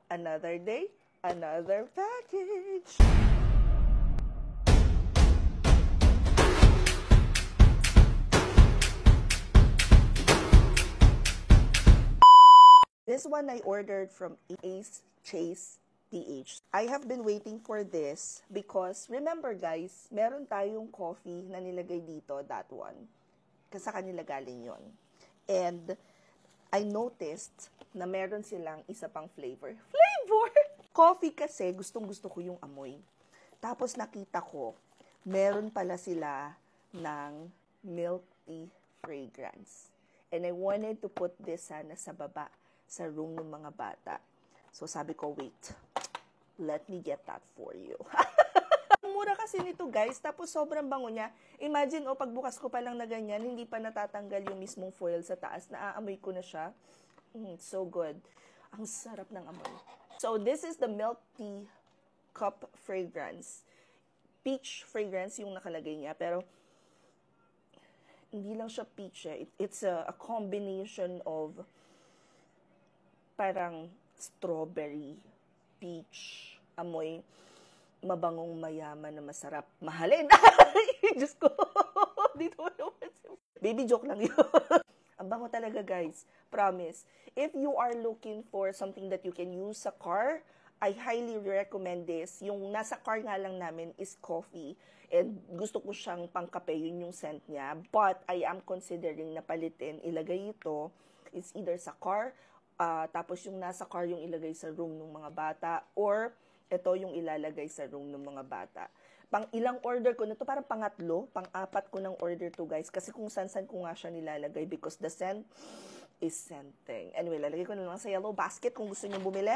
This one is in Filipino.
Another day, another package. This one I ordered from Ace Chase PH. I have been waiting for this because, remember guys, meron tayong coffee na nilagay dito, that one. Kasi sa kanila galing yon. And I noticed na meron silang isa pang flavor. Coffee kasi, gustong-gusto ko yung amoy. Tapos nakita ko, meron pala sila ng milk tea fragrance. And I wanted to put this sana sa baba, sa room ng mga bata. So sabi ko, wait, let me get that for you. Ang mura kasi nito guys, tapos sobrang bango niya. Imagine, pagbukas ko pa lang na ganyan, hindi pa natatanggal yung mismong foil sa taas, naaamoy ko na siya. So good. Ang sarap ng amoy. So this is the milk tea cup fragrance. Peach fragrance yung nakalagay niya, pero hindi lang siya peach eh. It's a combination of parang strawberry, peach, amoy, mabangong mayaman na masarap. Mahalin! Diyos ko! Dito naman. Baby joke lang yun. Ang bango talaga guys. Promise. If you are looking for something that you can use sa car, I highly recommend this. Yung nasa car nga lang namin is coffee. And gusto ko siyang pangkape, yun yung scent niya. But I am considering na palitin, ilagay ito, is either sa car, tapos yung nasa car yung ilagay sa room ng mga bata, or ito yung ilalagay sa room ng mga bata. Pang ilang order ko na to, parang pangatlo, pang-apat ko ng order to guys, kasi kung san-san ko nga siya nilalagay because the scent is scenting. Anyway, lalagay ko na lang sa yellow basket kung gusto niyo bumili.